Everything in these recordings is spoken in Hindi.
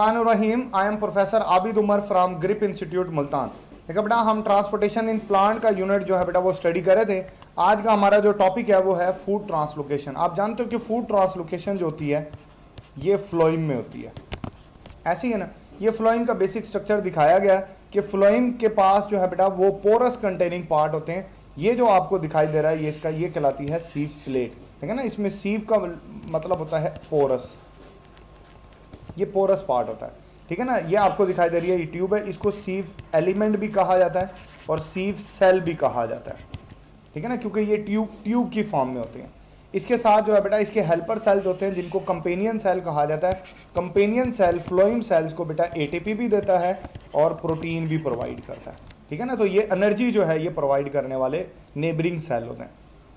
Rahim I am professor Abid Umar from grip institute Multan. देखो बेटा, हम ट्रांसपोर्टेशन इन प्लांट का यूनिट जो है बेटा वो स्टडी कर रहे थे। आज का हमारा जो टॉपिक है वो है फूड ट्रांसलोकेशन। आप जानते हो कि फूड ट्रांसलोकेशन जो होती है ये फ्लोइम में होती है, ऐसी है ना। ये फ्लोइम का बेसिक स्ट्रक्चर दिखाया गया है कि फ्लोइम के पास जो है बेटा वो पोरस कंटेनिंग पार्ट होते हैं। ये जो आपको दिखाई दे रहा है ये इसका ये कहलाती है सीव प्लेट, ठीक है ना। इसमें सीव का मतलब होता है पोरस, ये पोरस पार्ट होता है, ठीक है ना। ये आपको दिखाई दे रही है ये ट्यूब है, इसको सीव एलिमेंट भी कहा जाता है और सीव सेल भी कहा जाता है, ठीक है ना, क्योंकि ये ट्यूब की फॉर्म में होते हैं। इसके साथ जो है बेटा इसके हेल्पर सेल्स होते हैं जिनको कंपेनियन सेल कहा जाता है। कंपेनियन सेल फ्लोइम सेल्स को बेटा एटीपी भी देता है और प्रोटीन भी प्रोवाइड करता है, ठीक है ना। तो ये एनर्जी जो है ये प्रोवाइड करने वाले नेबरिंग सेल होते हैं।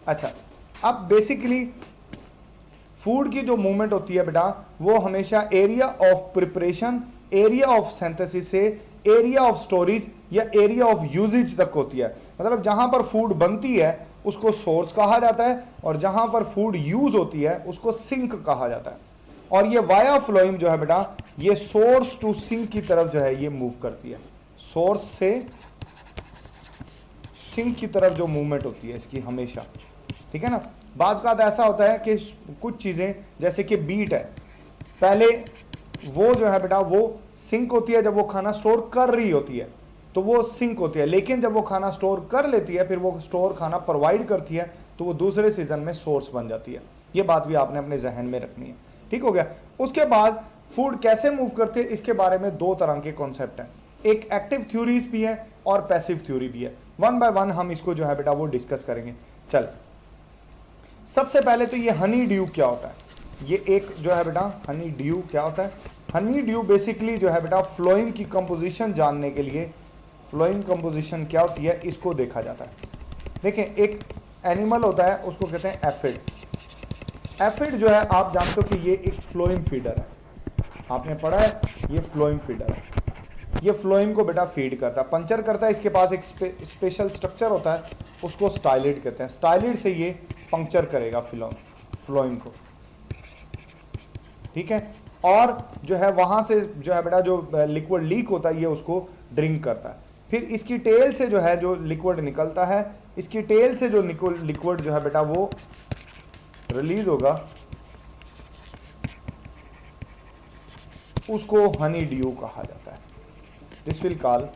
अच्छा, अब बेसिकली फूड की जो मूवमेंट होती है बेटा वो हमेशा area of preparation, area of synthesis से एरिया ऑफ स्टोरेज या एरिया ऑफ यूजेज तक होती है। मतलब जहां पर फूड बनती है उसको सोर्स कहा जाता है और जहां पर फूड यूज होती है उसको सिंक कहा जाता है। और ये वाया फ्लोइम जो है बेटा ये सोर्स टू सिंक की तरफ जो है ये मूव करती है। सोर्स से सिंक की तरफ जो मूवमेंट होती है इसकी हमेशा, ठीक है ना। बात का ऐसा होता है कि कुछ चीज़ें जैसे कि बीट है, पहले वो जो है बेटा वो सिंक होती है जब वो खाना स्टोर कर रही होती है तो वो सिंक होती है, लेकिन जब वो खाना स्टोर कर लेती है फिर वो स्टोर खाना प्रोवाइड करती है तो वो दूसरे सीजन में सोर्स बन जाती है। ये बात भी आपने अपने जहन में रखनी है, ठीक हो गया। उसके बाद फूड कैसे मूव करते हैं इसके बारे में दो तरह के कॉन्सेप्ट हैं, एक एक्टिव थ्योरीज भी है और पैसिव थ्योरी भी है। वन बाय वन हम इसको जो है बेटा वो डिस्कस करेंगे। चल, सबसे पहले तो ये हनी ड्यू क्या होता है। ये एक जो है बेटा हनी ड्यू क्या होता है। हनी ड्यू बेसिकली जो है बेटा फ्लोइम की कंपोजिशन जानने के लिए, फ्लोइम कंपोजिशन क्या होती है इसको देखा जाता है। देखें, एक एनिमल होता है उसको कहते हैं एफिड। एफिड जो है आप जानते हो कि ये एक फ्लोइम फीडर है, आपने पढ़ा है ये फ्लोइम फीडर है। ये फ्लोइम को बेटा फीड करता है, पंचर करता है। इसके पास एक स्पेशल स्ट्रक्चर होता है उसको स्टाइलिड कहते हैं। स्टाइलिड से ये पंक्चर करेगा फ्लोइम को, ठीक है। और जो है वहां से जो है बेटा जो लिक्विड लीक होता है ये उसको ड्रिंक करता है। फिर इसकी टेल से जो है जो लिक्विड निकलता है, इसकी टेल से जो लिक्विड जो है बेटा वो रिलीज होगा उसको हनी ड्यू कहा जाता है। This will call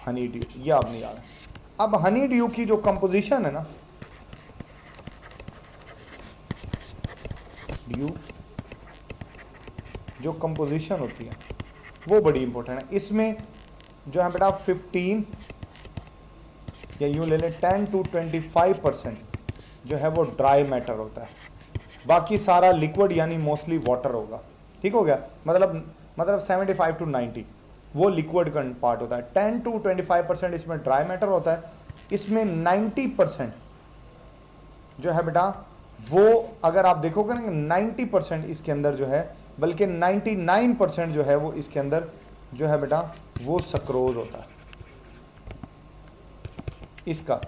Honey due, ये आपने याद है। अब हनी ड्यू की जो कंपोजिशन है ना, ड्यू जो कंपोजिशन होती है वो बड़ी इंपॉर्टेंट है। इसमें जो है बेटा 15 या यूँ ले लें 10 to 25% जो है वो ड्राई मैटर होता है, बाकी सारा लिक्विड यानी मोस्टली वाटर होगा, ठीक हो गया। मतलब 75 to 90 वो लिक्विड का पार्ट होता है, 10 to 25% इसमें ड्राई मैटर होता है। इसमें 90% जो है बेटा वो अगर आप देखोगे ना 90% इसके अंदर जो है, बल्कि 99% जो है वो इसके अंदर जो है बेटा वो सक्रोज होता है इसका,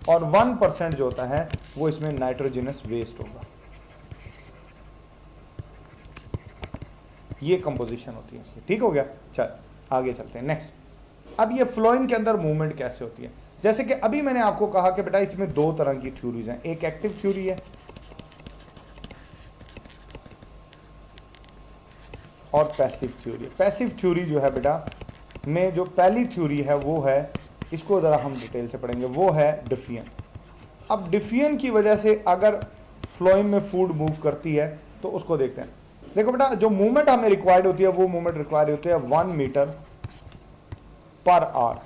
और 1% जो होता है वो इसमें नाइट्रोजनस वेस्ट होगा। ये कंपोजिशन होती है इसकी, ठीक हो गया। चल आगे चलते हैं नेक्स्ट। अब ये फ्लोइम के अंदर मूवमेंट कैसे होती है, जैसे कि अभी मैंने आपको कहा कि बेटा इसमें दो तरह की थ्योरीज हैं, एक एक्टिव थ्योरी है और पैसिव थ्योरी है। पैसिव थ्योरी जो है बेटा में जो पहली थ्योरी है वो है, इसको ज़रा हम डिटेल से पढ़ेंगे, वो है डिफियन। अब डिफियन की वजह से अगर फ्लोइम में फूड मूव करती है तो उसको देखते हैं। देखो बेटा जो मूवमेंट हमें रिक्वायर्ड होती है वो मूवमेंट रिक्वायर्ड होती है 1 मीटर पर आवर,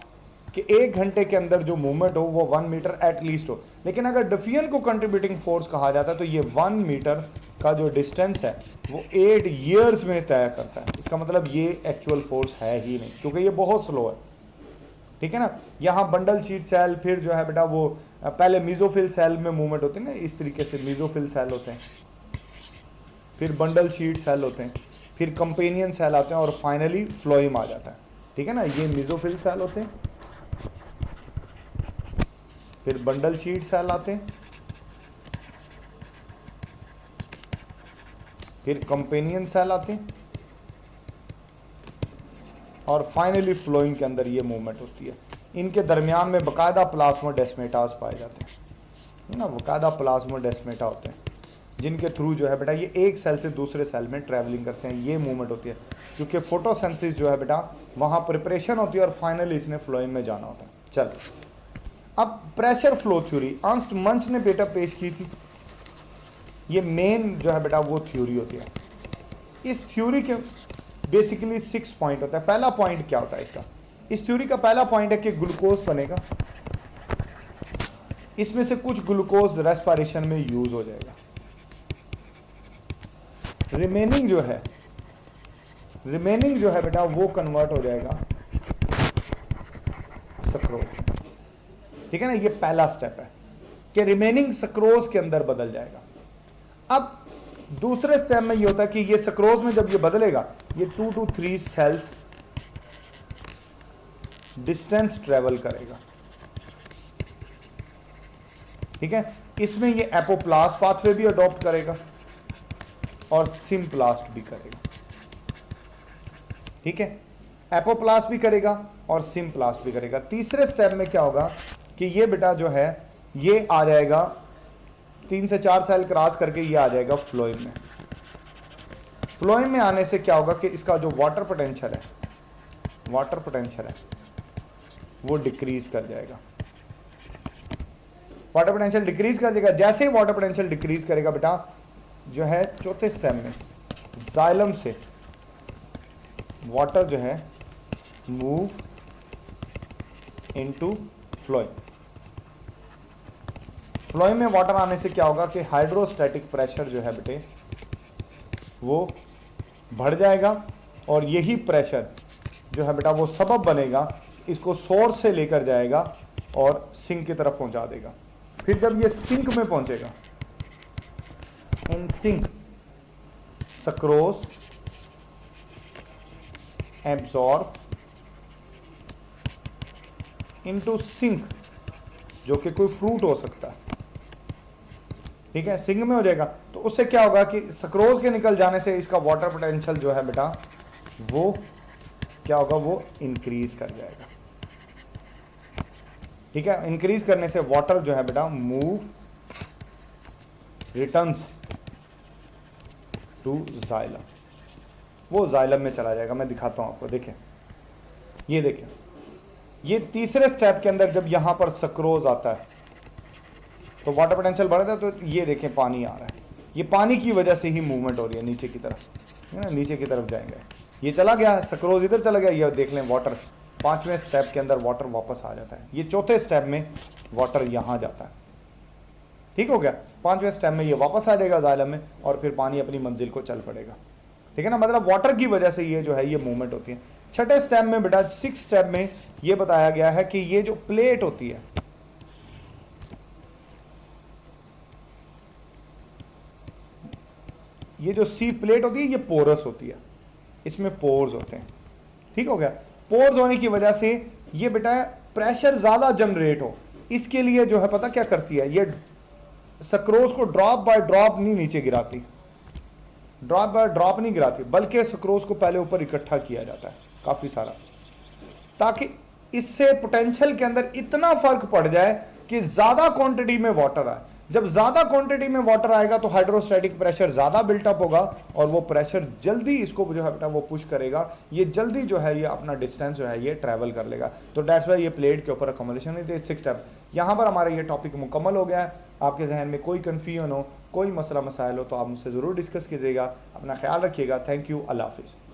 कि 1 घंटे के अंदर जो मूवमेंट हो वो 1 मीटर एटलीस्ट हो। लेकिन अगर डिफियन को कंट्रीब्यूटिंग फोर्स कहा जाता है तो ये 1 मीटर का जो डिस्टेंस है वो 8 ईयर्स में तय करता है। इसका मतलब ये एक्चुअल फोर्स है ही नहीं, क्योंकि ये बहुत स्लो है, ठीक है ना। यहाँ बंडल शीट सेल, फिर जो है बेटा वो पहले मीजोफिल सेल में मूवमेंट होती है ना, इस तरीके से मीजोफिल सेल होते हैं, फिर बंडल शीट सेल होते हैं, फिर कंपेनियन सेल आते हैं और फाइनली फ्लोइम आ जाता है, ठीक है ना। ये मीजोफिल सेल होते हैं, फिर बंडल शीट सेल आते हैं, फिर कंपेनियन सेल आते हैं, और फाइनली फ्लोइंग के अंदर ये मूवमेंट होती है। इनके दरमियान में बाकायदा प्लाज्मोडेस्मेटास पाए जाते हैं, है ना, बाकायदा प्लाज्मोडेस्मेटा होते हैं जिनके थ्रू जो है बेटा ये एक सेल से दूसरे सेल में ट्रैवलिंग करते हैं। ये मूवमेंट होती है क्योंकि फोटोसिंथेसिस जो है बेटा वहाँ प्रिपरेशन होती है और फाइनली इसने फ्लोइंग में जाना होता है। चल अब प्रेशर फ्लो थ्योरी अर्नस्ट मंच ने बेटा पेश की थी। ये मेन जो है बेटा वो थ्योरी होती है। इस थ्योरी के बेसिकली 6 पॉइंट होता है। पहला पॉइंट क्या होता है इसका? इस थ्योरी का पहला पॉइंट है कि ग्लूकोज बनेगा, इसमें से कुछ ग्लूकोज रेस्पिरेशन में यूज हो जाएगा, रिमेनिंग जो है बेटा वो कन्वर्ट हो जाएगा सक्रोज में। ठीक है ना, ये पहला स्टेप है कि रिमेनिंग सक्रोज के अंदर बदल जाएगा। अब दूसरे स्टेप में ये होता है कि ये सक्रोज में जब ये बदलेगा ये 2 to 3 सेल्स डिस्टेंस ट्रेवल करेगा। ठीक है, इसमें ये एपोप्लास्ट पाथवे भी अडॉप्ट करेगा और सिम्प्लास्ट भी करेगा। ठीक है, एपोप्लास्ट भी करेगा और सिम्प्लास्ट भी करेगा। तीसरे स्टेप में क्या होगा कि ये बेटा जो है ये आ जाएगा 3 से 4 सेल क्रॉस करके ये आ जाएगा फ्लोएम में। फ्लोएम में आने से क्या होगा कि इसका जो वाटर पोटेंशियल है वो डिक्रीज कर जाएगा। वाटर पोटेंशियल डिक्रीज कर देगा। जैसे ही वाटर पोटेंशियल डिक्रीज करेगा बेटा जो है चौथे स्टेप में जाइलम से वाटर जो है मूव इनटू फ्लोएम। फ्लोएम में वाटर आने से क्या होगा कि हाइड्रोस्टैटिक प्रेशर जो है बेटे वो बढ़ जाएगा और यही प्रेशर जो है बेटा वो सबब बनेगा, इसको सोर्स से लेकर जाएगा और सिंक की तरफ पहुंचा देगा। फिर जब ये सिंक में पहुंचेगा, in sink sucrose absorb into sink, जो कि कोई फ्रूट हो सकता है। ठीक है, सिंक में हो जाएगा तो उससे क्या होगा कि सक्रोज के निकल जाने से इसका वाटर पोटेंशियल जो है बेटा वो क्या होगा, वो इंक्रीज कर जाएगा। ठीक है, इंक्रीज करने से वाटर जो है बेटा मूव रिटर्न्स टू जाइलम, वो जाइलम में चला जाएगा। मैं दिखाता हूं आपको, देखें, ये देखें, ये तीसरे स्टेप के अंदर जब यहां पर सक्रोज आता है तो वाटर पोटेंशियल बढ़ता है। तो ये देखें पानी आ रहा है, ये पानी की वजह से ही मूवमेंट हो रही है नीचे की तरफ, है ना, नीचे की तरफ जाएंगे। ये चला गया, सक्रोज इधर चला गया, ये देख लें वाटर 5वें स्टेप के अंदर वाटर वापस आ जाता है। ये चौथे स्टेप में वाटर यहां जाता है। ठीक हो गया, 5वें स्टेप में ये वापस आ जाएगा जाइलम में और फिर पानी अपनी मंजिल को चल पड़ेगा। ठीक है ना, मतलब वाटर की वजह से ये जो है ये मूवमेंट होती है। छठे स्टेप में बेटा 6 स्टेप में ये बताया गया है कि ये जो प्लेट होती है, ये जो सी प्लेट होती है ये पोरस होती है, इसमें पोर्स होते हैं। ठीक हो गया, पोर्स होने की वजह से ये बेटा प्रेशर ज्यादा जनरेट हो, इसके लिए जो है पता क्या करती है, ये सक्रोज को ड्रॉप बाय ड्रॉप नहीं नीचे गिराती, ड्रॉप बाय ड्रॉप नहीं गिराती, बल्कि सक्रोज को पहले ऊपर इकट्ठा किया जाता है काफी सारा, ताकि इससे पोटेंशियल के अंदर इतना फर्क पड़ जाए कि ज्यादा क्वांटिटी में वाटर आए। जब ज्यादा क्वांटिटी में वाटर आएगा तो हाइड्रोस्टैटिक प्रेशर ज्यादा बिल्टअप होगा और वो प्रेशर जल्दी इसको जो है बेटा वो पुश करेगा, ये जल्दी जो है ये अपना डिस्टेंस जो है ये ट्रैवल कर लेगा। तो दैट्स वाई ये प्लेट के ऊपर अकोमोडेशन है। 6 स्टेप यहाँ पर हमारा ये टॉपिक मुकम्मल हो गया है। आपके जहन में कोई कन्फ्यूजन हो, कोई मसला मसाइल हो तो आप मुझसे ज़रूर डिस्कस कीजिएगा। अपना ख्याल रखिएगा। थैंक यू, अल्लाह हाफिज़।